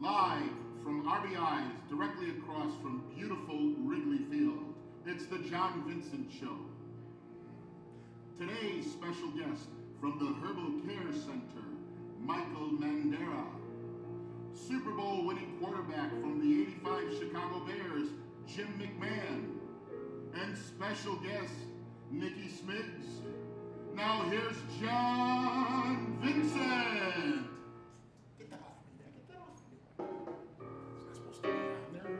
Live from RBI's directly across from beautiful Wrigley Field, it's the John Vincent Show. Today's special guest from the Herbal Care Center, Michael Mandera. Super Bowl winning quarterback from the '85 Chicago Bears, Jim McMahon. And special guest, Nicky Smigs. Now here's John Vincent. Get that off me there, get that off me. Is that supposed to be on there?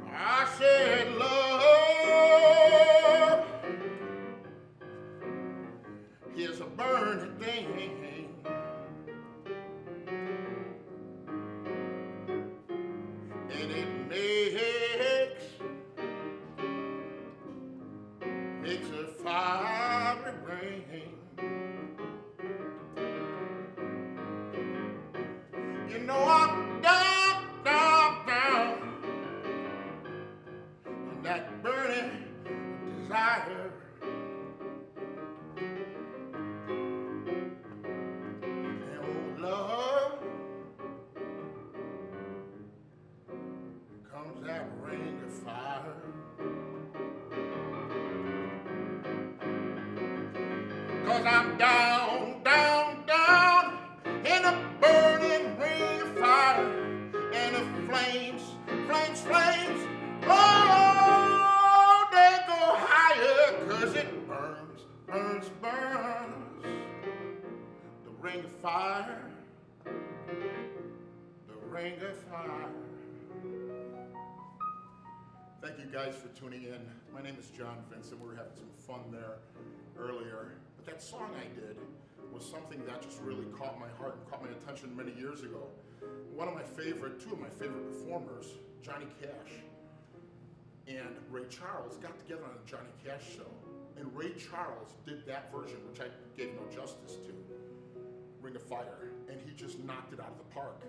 I said love is a burning thing. And it makes a fiery rain. You know I'm down, and that burning desire. And oh, love, comes that ring of fire. Cause I'm down, down, down in a burning ring of fire. And the flames, flames, flames, oh, they go higher. Cause it burns, burns, burns. The ring of fire, the ring of fire. Thank you guys for tuning in. My name is John Vincent. We were having some fun there earlier. But that song I did was something that just really caught my heart and caught my attention many years ago. Two of my favorite performers, Johnny Cash and Ray Charles, got together on the Johnny Cash show. And Ray Charles did that version, which I gave no justice to, Ring of Fire. And he just knocked it out of the park.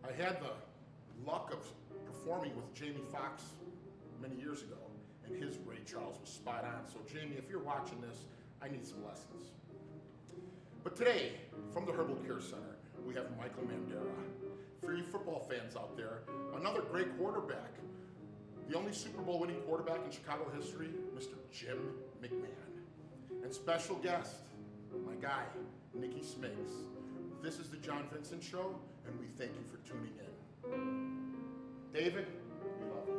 I had the luck of performing with Jamie Foxx many years ago, and his Ray Charles was spot on. So Jamie, if you're watching this, I need some lessons. But today, from the Herbal Care Center, we have Michael Mandera. For you football fans out there, another great quarterback. The only Super Bowl winning quarterback in Chicago history, Mr. Jim McMahon. And special guest, my guy, Nicky Smigs. This is the John Vincent Show, and we thank you for tuning in. David, we love you.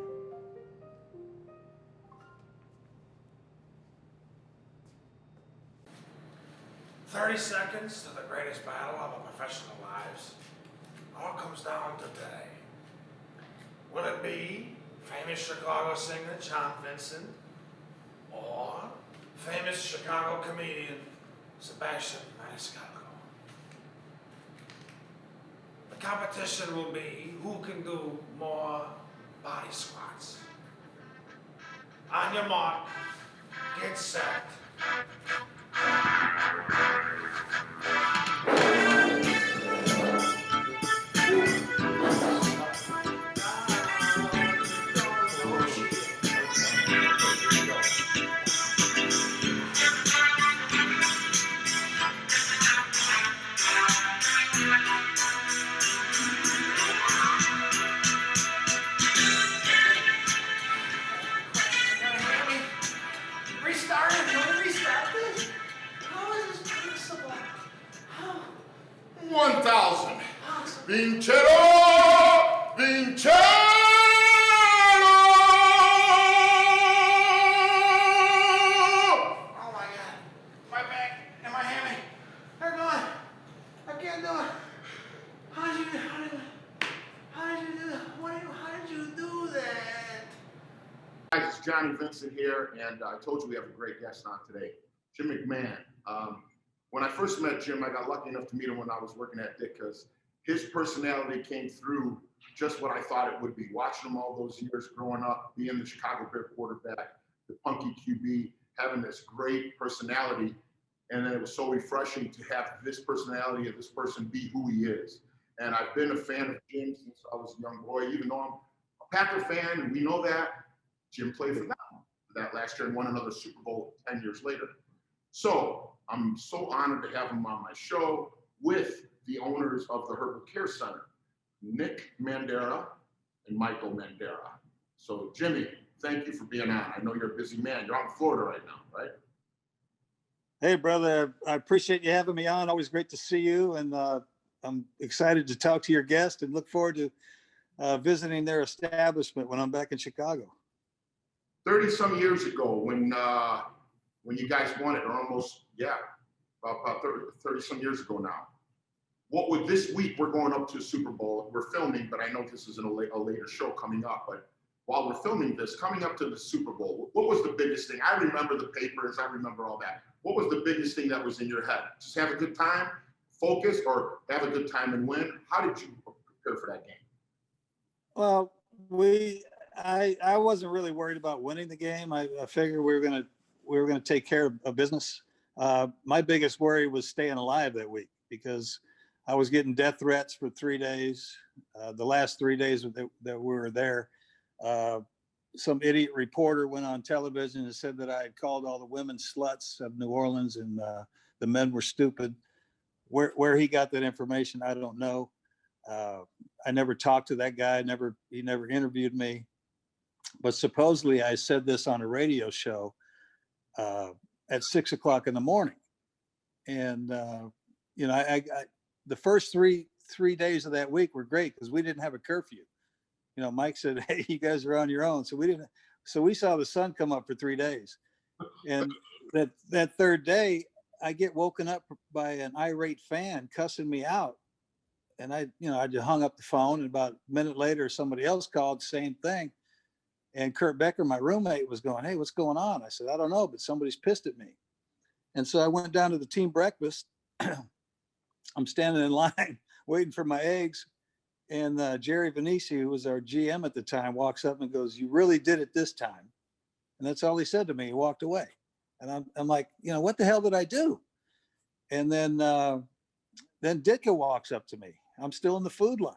30 seconds to the greatest battle of our professional lives. All comes down to today. Will it be famous Chicago singer John Vincent or famous Chicago comedian Sebastian Maniscalco? The competition will be who can do more body squats. On your mark, get set. Restart it? You want to restart this? How is this possible? How? 1,000. Vincent! Vincent! Oh my God. My back and my hammy. They're gone. I can't do it. How did you do that? How did you do that? Guys, it's Johnny Vincent here, and I told you we have a great guest on today, Jim McMahon. When I first met Jim, I got lucky enough to meet him when I was working at Ditka's. His personality came through just what I thought it would be. Watching him all those years growing up, being the Chicago Bear quarterback, the punky QB, having this great personality, and then it was so refreshing to have this personality of this person be who he is. And I've been a fan of Jim since I was a young boy, even though I'm a Packer fan, and we know that. Jim played for them. that last year and won another Super Bowl 10 years later. So I'm so honored to have him on my show with the owners of the Herbal Care Center, Nick Mandera and Michael Mandera. So Jimmy, thank you for being on. I know you're a busy man. You're out in Florida right now, right? Hey, brother, I appreciate you having me on. Always great to see you. And I'm excited to talk to your guest and look forward to visiting their establishment when I'm back in Chicago. 30 some years ago when you guys won it, or almost, yeah, about 30 some years ago now. What would this week, we're going up to Super Bowl, we're filming, but I know this is a later show coming up, but while we're filming this, coming up to the Super Bowl, what was the biggest thing? I remember the papers, I remember all that. What was the biggest thing that was in your head? Just have a good time, focus, or have a good time and win? How did you prepare for that game? Well, I wasn't really worried about winning the game. I figured we were gonna take care of business. My biggest worry was staying alive that week because I was getting death threats for 3 days. The last 3 days that we were there, some idiot reporter went on television and said that I had called all the women sluts of New Orleans and the men were stupid. Where he got that information, I don't know. I never talked to that guy. He never interviewed me. But supposedly I said this on a radio show at 6 o'clock in the morning. And I the first three days of that week were great because we didn't have a curfew. Mike said, "Hey, you guys are on your own." So we saw the sun come up for 3 days. And that third day, I get woken up by an irate fan cussing me out. And I just hung up the phone, and about a minute later, somebody else called, same thing. And Kurt Becker, my roommate, was going, "Hey, what's going on?" I said, "I don't know, but somebody's pissed at me." And so I went down to the team breakfast. I'm standing in line waiting for my eggs. And Jerry Venisi, who was our GM at the time, walks up and goes, "You really did it this time." And that's all he said to me. He walked away. And I'm like, what the hell did I do? And then Ditka walks up to me. I'm still in the food line.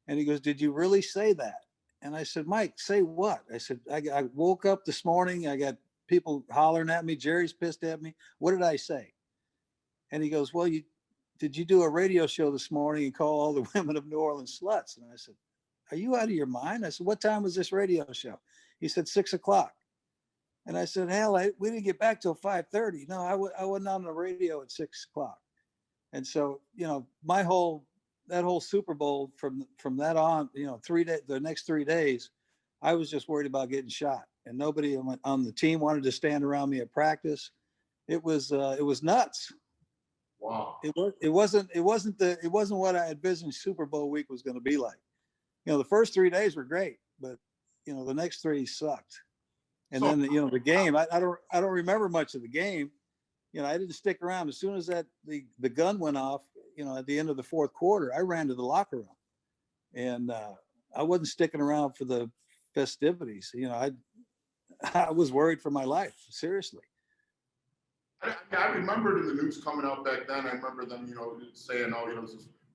And he goes, "Did you really say that?" And I said, "Mike, say what?" I said, I woke up this morning. I got people hollering at me. Jerry's pissed at me. What did I say? And he goes, "Well, did you do a radio show this morning and call all the women of New Orleans sluts?" And I said, "Are you out of your mind?" I said, "What time was this radio show?" He said, 6 o'clock. And I said, "Hell, we didn't get back till 5:30. No, I wasn't on the radio at 6 o'clock." And so, that whole Super Bowl from that on, the next 3 days, I was just worried about getting shot, and nobody on the team wanted to stand around me at practice. It was nuts. Wow. It wasn't what I envisioned Super Bowl week was going to be like. The first 3 days were great, but the next three sucked. And then the game, I don't remember much of the game. I didn't stick around. As soon as the gun went off, at the end of the fourth quarter, I ran to the locker room, and I wasn't sticking around for the festivities. I was worried for my life, seriously. I remembered in the news coming out back then. I remember them, saying, "Oh,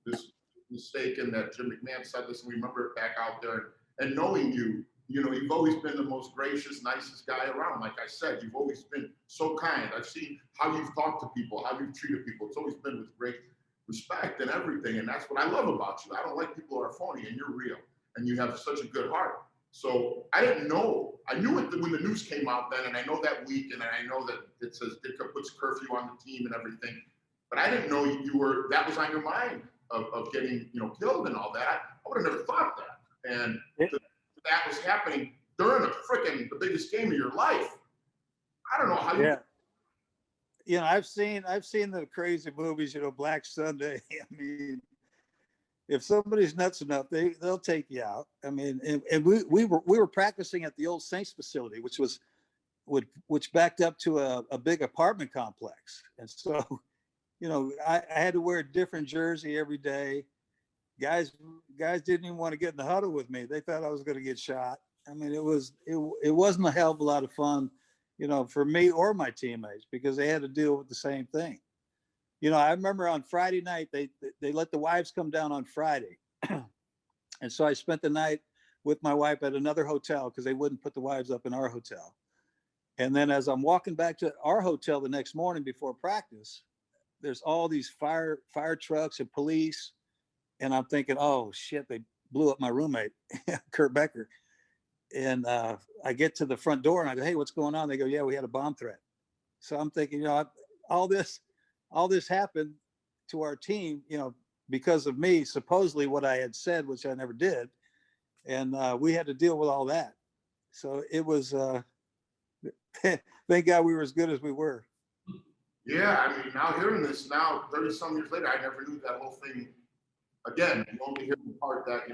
this mistake," and that Jim McMahon said this. And we remember it back out there, and knowing you've always been the most gracious, nicest guy around. Like I said, you've always been so kind. I've seen how you've talked to people, how you've treated people. It's always been with great respect and everything. And that's what I love about you. I don't like people who are phony, and you're real, and you have such a good heart. So I didn't know. I knew it when the news came out then, and I know that week, and I know that it says Ditka puts curfew on the team and everything. But I didn't know that was on your mind of getting killed and all that. I would have never thought that. And that was happening during the biggest game of your life. I don't know how you. Yeah. I've seen the crazy movies, Black Sunday. I mean, if somebody's nuts enough, they'll take you out. I mean, and we were practicing at the old Saints facility, which backed up to a big apartment complex. And so, I had to wear a different jersey every day. Guys didn't even want to get in the huddle with me. They thought I was going to get shot. I mean, it wasn't a hell of a lot of fun, for me or my teammates, because they had to deal with the same thing. I remember on Friday night, they let the wives come down on Friday. And so I spent the night with my wife at another hotel because they wouldn't put the wives up in our hotel. And then as I'm walking back to our hotel the next morning before practice, there's all these fire trucks and police. And I'm thinking, oh shit, they blew up my roommate, Kurt Becker. And I get to the front door and I go, hey, what's going on? They go, yeah, we had a bomb threat. So I'm thinking, all this happened to our team, because of me, supposedly what I had said, which I never did. And we had to deal with all that. So it was, thank God we were as good as we were. Yeah, I mean, now hearing this now, 30 some years later, I never knew that whole thing. Again, you only hear the part that,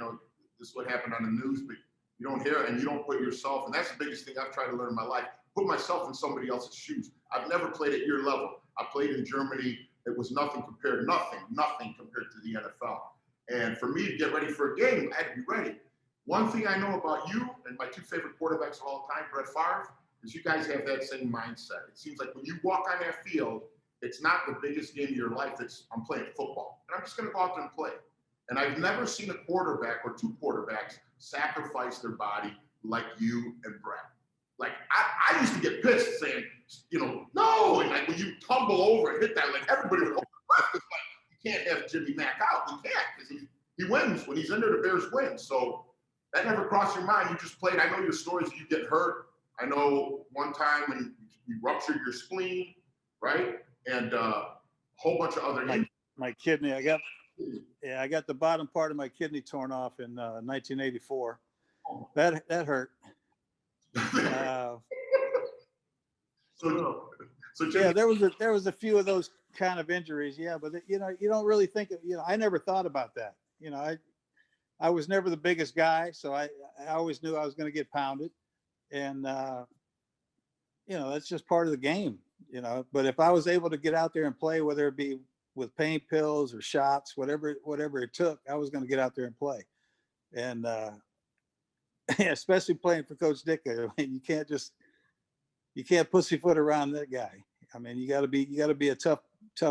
this is what happened on the news, but you don't hear it and you don't put yourself, and that's the biggest thing I've tried to learn in my life, put myself in somebody else's shoes. I've never played at your level. I played in Germany. It was nothing compared to the NFL. And for me to get ready for a game, I had to be ready. One thing I know about you and my two favorite quarterbacks of all time, Brett Favre, is you guys have that same mindset. It seems like when you walk on that field, it's not the biggest game of your life. It's I'm playing football, and I'm just going to go out there and play. And I've never seen a quarterback or two quarterbacks sacrifice their body like you and Brett. Like I used to get pissed saying, no, and like when you tumble over and hit that, like everybody would hold their breath. It's like you can't have Jimmy Mack out. You can't, because he wins when he's in there. The Bears win. So that never crossed your mind. You just played. I know your stories. You get hurt. I know one time when you ruptured your spleen, right? And a whole bunch of other injuries. My kidney, I got the bottom part of my kidney torn off in 1984. That hurt. So yeah, there was a few of those kind of injuries. Yeah, but you don't really think of, I never thought about that. I was never the biggest guy, so I always knew I was going to get pounded, and that's just part of the game. But if I was able to get out there and play, whether it be with pain pills or shots, whatever it took, I was going to get out there and play. And especially playing for Coach Dick, I mean, you can't pussyfoot around that guy. I mean, you got to be a tough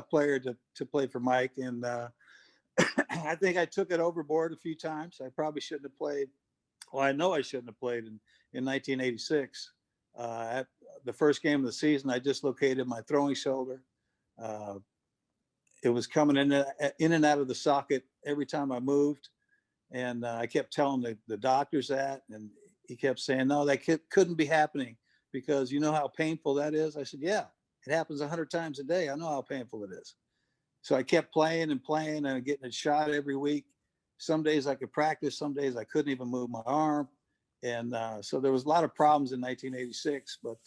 player to play for Mike. And I think I took it overboard a few times. I probably shouldn't have played. Well, I know I shouldn't have played in 1986. At the first game of the season, I dislocated my throwing shoulder. It was coming in and out of the socket every time I moved. And I kept telling the doctors that, and he kept saying, no, that couldn't be happening, because you know how painful that is. I said, yeah, it happens 100 times a day. I know how painful it is. So I kept playing and getting a shot every week. Some days I could practice, some days I couldn't even move my arm. And so there was a lot of problems in 1986, but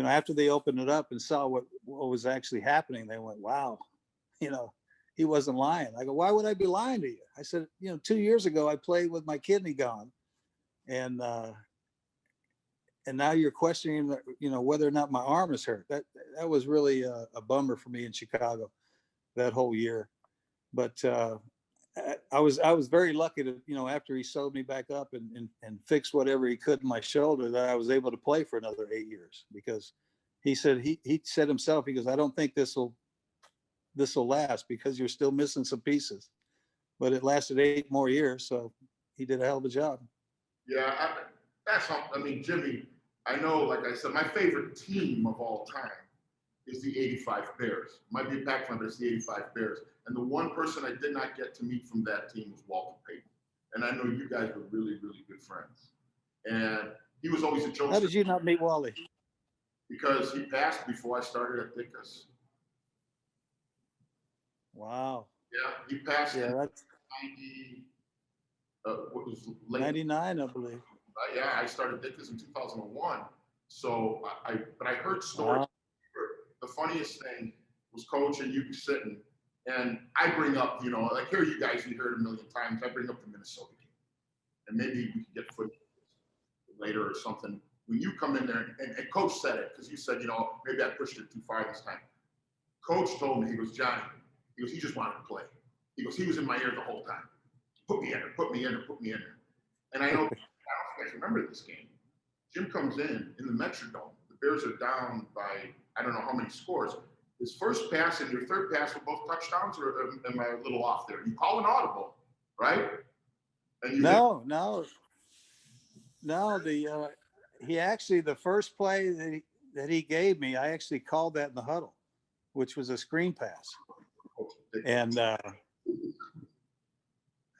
after they opened it up and saw what was actually happening, they went, wow, he wasn't lying. I go, why would I be lying to you? I said, 2 years ago I played with my kidney gone, and now you're questioning, whether or not my arm is hurt. That was really a bummer for me in Chicago that whole year. But I was very lucky to, after he sewed me back up and fixed whatever he could in my shoulder, that I was able to play for another 8 years, because he said himself, he goes, I don't think this will last, because you're still missing some pieces. But it lasted 8 more years, so he did a hell of a job. Yeah, Jimmy, I know, like I said, my favorite team of all time is the 85 Bears. Might be a Pac-Man, but it's the 85 Bears. And the one person I did not get to meet from that team was Walter Payton. And I know you guys were really, really good friends. And he was always a jokester. How did you not meet Wally? Because he passed before I started at Dickus. Wow. Yeah, he passed in that's 90, what was late? 99, I believe. Yeah, I started Dickus in 2001. So but I heard stories. Wow. The funniest thing was Coach and you sitting, and I bring up, like here you guys, you heard a million times, I bring up the Minnesota game. And maybe we can get footage later or something. When you come in there, and Coach said it, because you said, maybe I pushed it too far this time. Coach told me, he goes, Johnny, he goes, he just wanted to play. He goes, he was in my ear the whole time. Put me in there, put me in there, put me in there. And I know, I don't know if you guys remember this game. Jim comes in the Metrodome. The Bears are down by, I don't know how many scores. His first pass and your third pass were both touchdowns, or am I a little off there? You call an audible, right? And you No. he actually, the first play that he gave me, I actually called that in the huddle, which was a screen pass. And I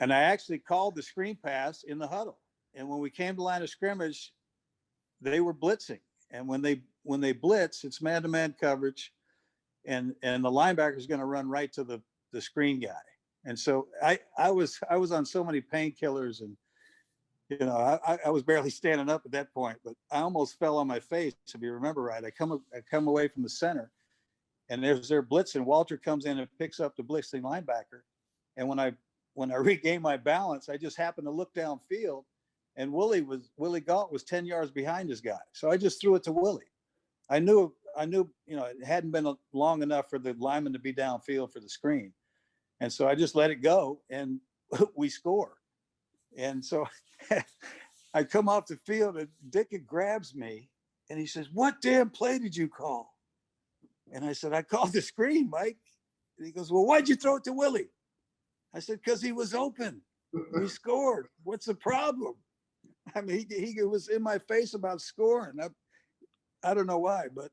actually called the screen pass in the huddle. And when we came to line of scrimmage, they were blitzing. And when they blitz, it's man-to-man coverage, and the linebacker is going to run right to the screen guy. And so I was on so many painkillers, and I was barely standing up at that point, but I almost fell on my face. If you remember right, I come away from the center, and they're blitzing. Walter comes in and picks up the blitzing linebacker, and when I regained my balance, I just happened to look downfield, and Willie Galt was 10 yards behind his guy. So I just threw it to Willie. I knew, it hadn't been long enough for the lineman to be downfield for the screen. And so I just let it go, and we score. And so I come off the field, and Dickett grabs me, and he says, "What damn play did you call?" And I said, "I called the screen, Mike." And he goes, "Well, why'd you throw it to Willie?" I said, "Because he was open. We scored. What's the problem?" I mean, he was in my face about scoring. I don't know why, but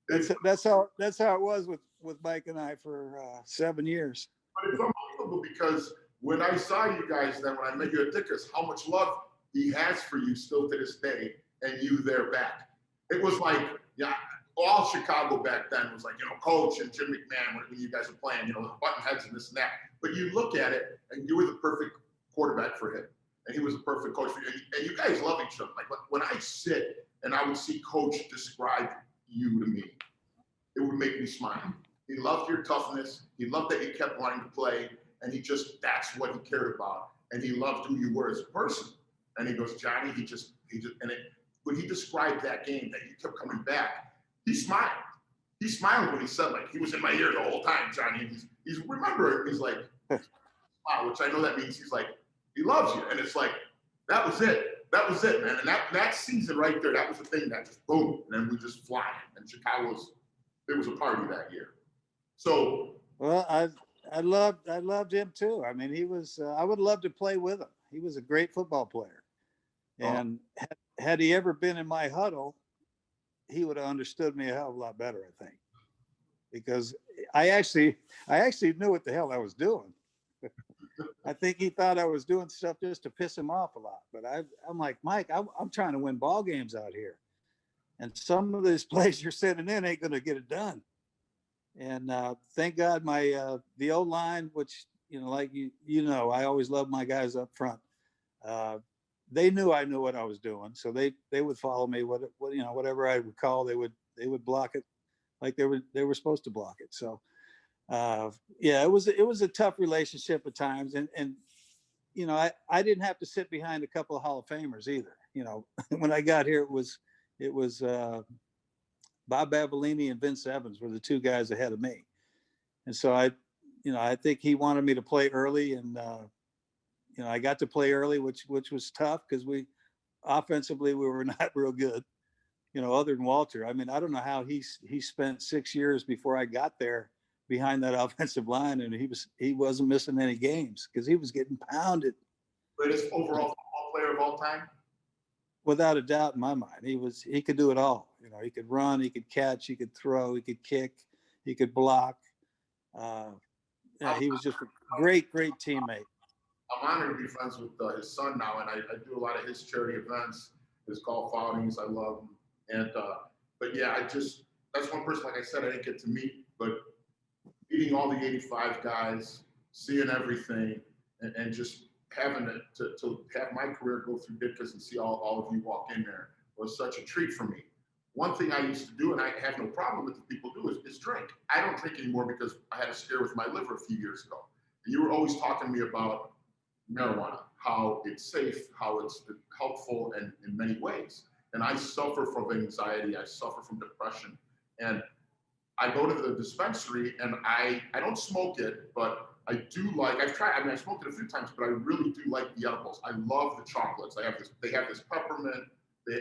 that's how it was with Mike and I for 7 years. But it's unbelievable because when I saw you guys then, when I met you at Dickers, how much love he has for you still to this day, and you there back. It was like, yeah, all Chicago back then was like, Coach and Jim McMahon, when you guys were playing, button heads and this and that. But you look at it, and you were the perfect quarterback for him, and he was a perfect coach for you. And you guys love each other. Like when I sit and I would see Coach describe you to me, it would make me smile. He loved your toughness. He loved that you kept wanting to play. And that's what he cared about. And he loved who you were as a person. And he goes, Johnny, when he described that game, that you kept coming back, he smiled. He smiled when he said, like, he was in my ear the whole time, Johnny. And he's remembering, he's like, wow, which I know that means he's like, he loves you. And it's like, that was it. That was it, man. And that season right there, that was the thing that just boom. And then we just fly. And it was a party that year. So. Well, I loved him too. I mean, he was, I would love to play with him. He was a great football player. And had he ever been in my huddle, he would have understood me a hell of a lot better, I think, because I actually knew what the hell I was doing. I think he thought I was doing stuff just to piss him off a lot. But I'm like, Mike, I'm trying to win ball games out here. And some of these plays you're sending in ain't going to get it done. And thank God the O-line, which, like I always love my guys up front. They knew I knew what I was doing. So they would follow me, whatever I would call, they would block it like they were supposed to block it. So yeah, it was a tough relationship at times. And I didn't have to sit behind a couple of Hall of Famers either. When I got here, it was Bob Avellini and Vince Evans were the two guys ahead of me. And so I think he wanted me to play early, and I got to play early, which was tough because offensively we were not real good, other than Walter. I mean, I don't know how he spent 6 years before I got there behind that offensive line, and he wasn't missing any games because he was getting pounded. Greatest overall football player of all time? Without a doubt in my mind. He could do it all. He could run, he could catch, he could throw, he could kick, he could block. He was just a great teammate. I'm honored to be friends with his son now, and I do a lot of his charity events, his golf outings. I love him. And but yeah, that's one person, like I said, I didn't get to meet, but meeting all the 85 guys, seeing everything, and just having to have my career go through Ditka's and see all of you walk in there was such a treat for me. One thing I used to do, and I have no problem with the people do, is drink. I don't drink anymore because I had a scare with my liver a few years ago. And you were always talking to me about marijuana, how it's safe, how it's helpful in many ways. And I suffer from anxiety, I suffer from depression. And I go to the dispensary and I don't smoke it, but I do I've smoked it a few times, but I really do like the edibles. I love the chocolates. They have this peppermint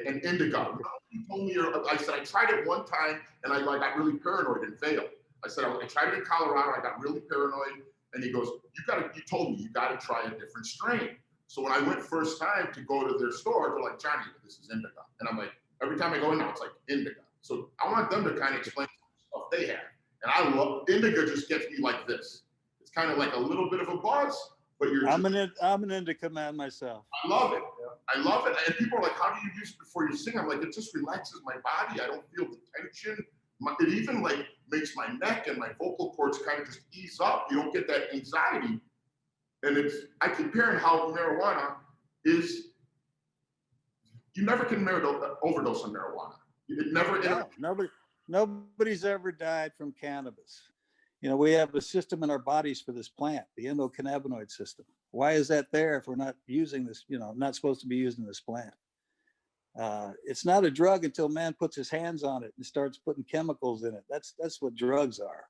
and indigo. You told me, I said, I tried it one time and I got really paranoid and failed. I said, I tried it in Colorado, I got really paranoid. And he goes, you told me you got to try a different strain. So when I went first time to go to their store, they're like, Johnny, this is indica. And I'm like, every time I go in now, it's like indica. So I want them to kind of explain stuff they have. And I love, indica just gets me like this. It's kind of like a little bit of a buzz, but I'm an indica man myself. I love it. I love it. And people are like, how do you use it before you sing? I'm like, it just relaxes my body. I don't feel the tension. It even like makes my neck and my vocal cords kind of just ease up. You don't get that anxiety. And I comparing how marijuana is, you never can overdose on marijuana. It never. No, nobody's ever died from cannabis. You know, we have a system in our bodies for this plant, the endocannabinoid system. Why is that there if we're not using this, you know, not supposed to be using this plant? It's not a drug until man puts his hands on it and starts putting chemicals in it. That's what drugs are.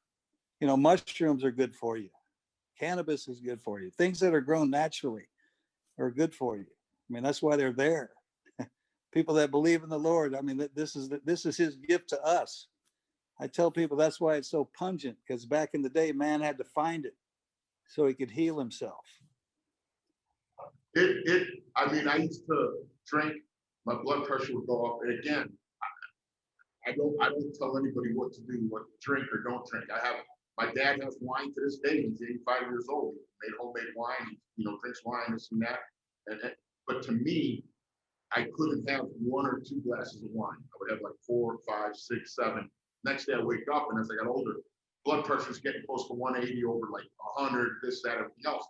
You know, mushrooms are good for you. Cannabis is good for you. Things that are grown naturally are good for you. I mean, that's why they're there. People that believe in the Lord, I mean, this is his gift to us. I tell people that's why it's so pungent, because back in the day, man had to find it so he could heal himself. I mean, I used to drink, my blood pressure would go up. And again, I don't tell anybody what to do, what to drink or don't drink. My dad has wine to this day. He's 85 years old. He made homemade wine. He, drinks wine, this and that. But to me, I couldn't have 1 or 2 glasses of wine. I would have like 4, 5, 6, 7. Next day I wake up, and as I got older, blood pressure is getting close to 180 over like 100, this, that, everything else.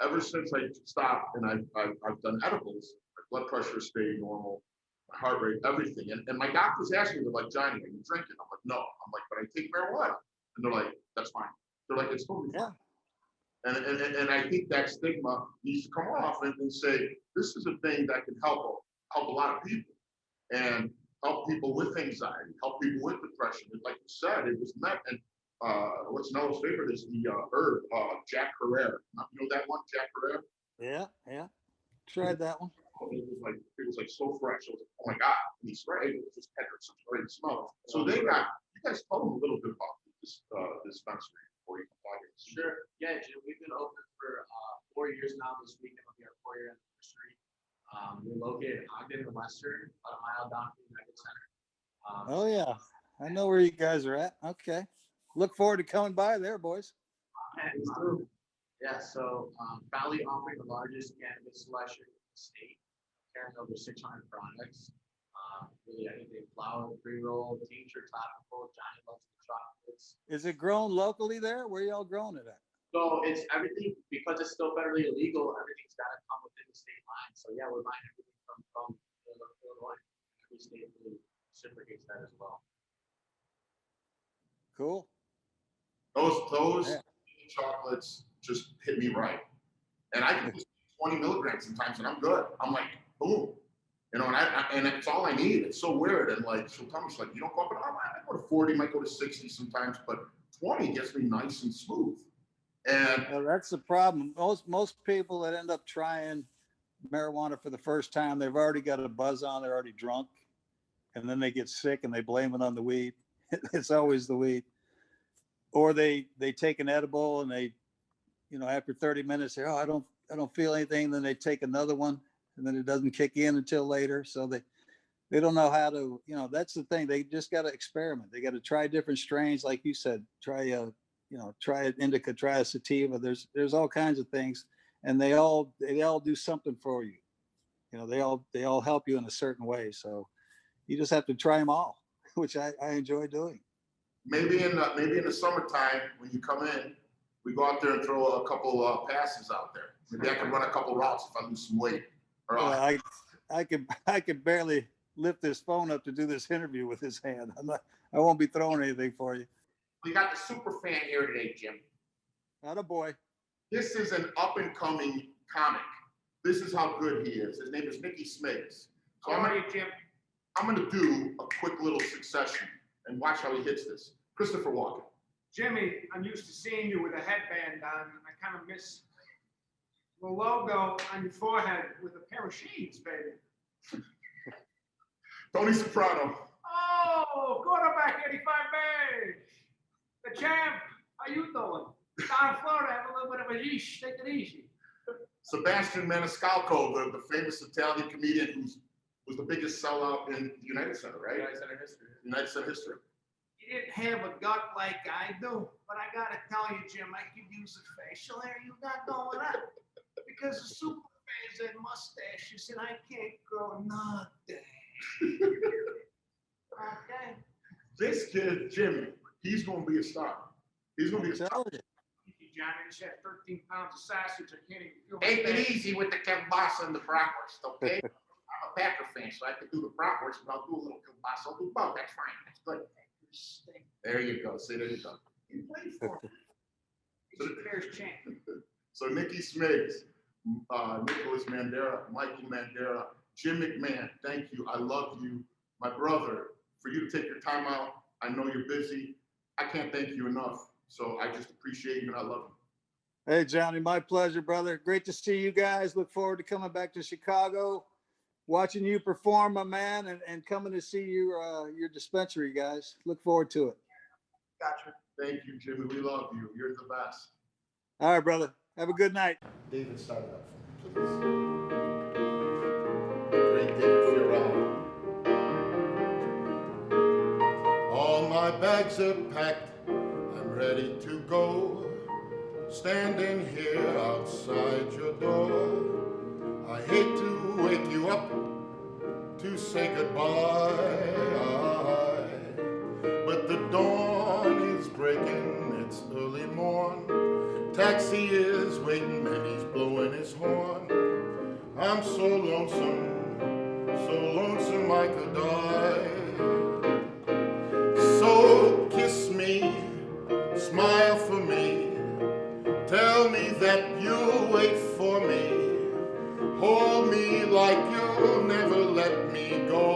Ever since I stopped and I've done edibles, my blood pressure stayed normal, my heart rate, everything. And my doctors asked me, they're like, Johnny, are you drinking? I'm like, no. I'm like, but I take marijuana. And they're like, that's fine. They're like, it's totally fine. And I think that stigma needs to come off and say, this is a thing that can help a lot of people and help people with anxiety, help people with depression. And like you said, it was met. And what's Noah's favorite is the herb, Jack Herrera. You know that one, Jack Herrera? Yeah. Tried that one. It was like so fresh. I was like, oh my God. And he sprayed it. It just had such a great smell. So you guys told them a little bit about this dispensary before you come here. Sure. Yeah, Jim, we've been open for 4 years now. This weekend will be our 4-year anniversary. We're located in Ogden and Western, about a mile down from the United Center. Oh yeah, I know where you guys are at. Okay, look forward to coming by there, boys. Yeah, so proudly offering the largest cannabis selection in the state, carrying over 600 products. Really anything, flower, pre-roll, tincture, topical. Johnny loves the chocolates. Is it grown locally there? Where y'all growing it at? So it's everything, because it's still federally illegal, everything's got to come within the state line. So yeah, we're buying everything from Illinois. Every state really reciprocates that as well. Cool. Those chocolates just hit me right. And I can just 20 milligrams sometimes and I'm good. I'm like, boom. And it's all I need. It's so weird. And like, sometimes it's like, you don't go up and down. I go to 40, might go to 60 sometimes, but 20 gets me nice and smooth. And well, that's the problem. Most people that end up trying marijuana for the first time, they've already got a buzz on, they're already drunk, and then they get sick and they blame it on the weed. It's always the weed. Or they take an edible and they, after 30 minutes, say, oh, I don't feel anything. Then they take another one and then it doesn't kick in until later. So they don't know how to, that's the thing. They just got to experiment. They got to try different strains. Like you said, try an indica, try a sativa. There's all kinds of things, and they all do something for you. They all help you in a certain way. So you just have to try them all, which I enjoy doing. Maybe in the summertime when you come in, we go out there and throw a couple passes out there. Maybe I can run a couple routes if I lose some weight. Well, I could barely lift this phone up to do this interview with his hand. I won't be throwing anything for you. We got the super fan here today, Jim. Attaboy. This is an up and coming comic. This is how good he is. His name is Nicky Smigs. So How are you, Jim? I'm going to do a quick little succession and watch how he hits this. Christopher Walken. Jimmy, I'm used to seeing you with a headband on. I kind of miss the logo on your forehead with a pair of shades, baby. Tony Soprano. Oh, quarterback 85 Bears. The champ. How you doing? Down in Florida, have a little bit of a yeesh. Take it easy. Sebastian Maniscalco, the famous Italian comedian who was the biggest sellout in the United Center, right? United Center history. United Center history. You didn't have a gut like I do, but I gotta tell you, Jim, I could use the facial hair you got going on. Because the super fans had mustaches and I can't grow nothing. Okay. This kid, Jimmy, he's going to be a star. He's going to be a star. Tell you. John, I just had 13 pounds of sausage. I can't even feel my Take it face. easy with the kielbasa and the bratwurst, okay? I'm a Packer fan, so I can do the bratwurst, but I'll do a little kielbasa. I'll do both. That's fine. That's good. There you go. See, there you go. You played for me. He's a Bears champ. So Nicky Smigs, Nicholas Mandera, Michael Mandera, Jim McMahon, thank you. I love you. My brother, for you to take your time out, I know you're busy. I can't thank you enough. So I just appreciate you and I love you. Hey, Johnny, my pleasure, brother. Great to see you guys. Look forward to coming back to Chicago, watching you perform, my man, and coming to see your dispensary, guys. Look forward to it. Gotcha. Thank you, Jimmy. We love you. You're the best. All right, brother. Have a good night. David, start it up for me, please. Great David Fiorello. All my bags are packed. I'm ready to go. Standing here outside your door. I hate to wake you up to say goodbye. But the dawn is breaking, it's early morn. Taxi is waiting and he's blowing his horn. I'm so lonesome I could die. So kiss me, smile for me, tell me that you'll wait for me. Hold me like you'll never let me go.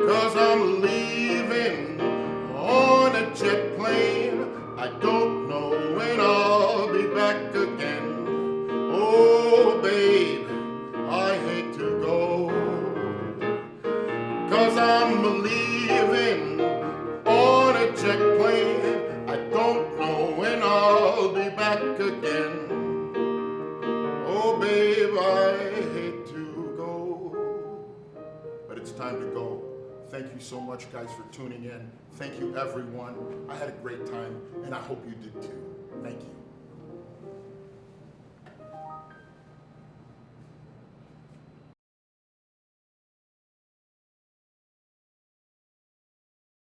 'Cause I'm leaving on a jet plane. I don't know when I'll be back again. Oh, babe, I hate to go. 'Cause I'm leaving on a jet plane. I don't know when I'll be back again. Oh, babe, I hate to go. But it's time to go. Thank you so much, guys, for tuning in. Thank you, everyone. I had a great time, and I hope you did too. Thank you.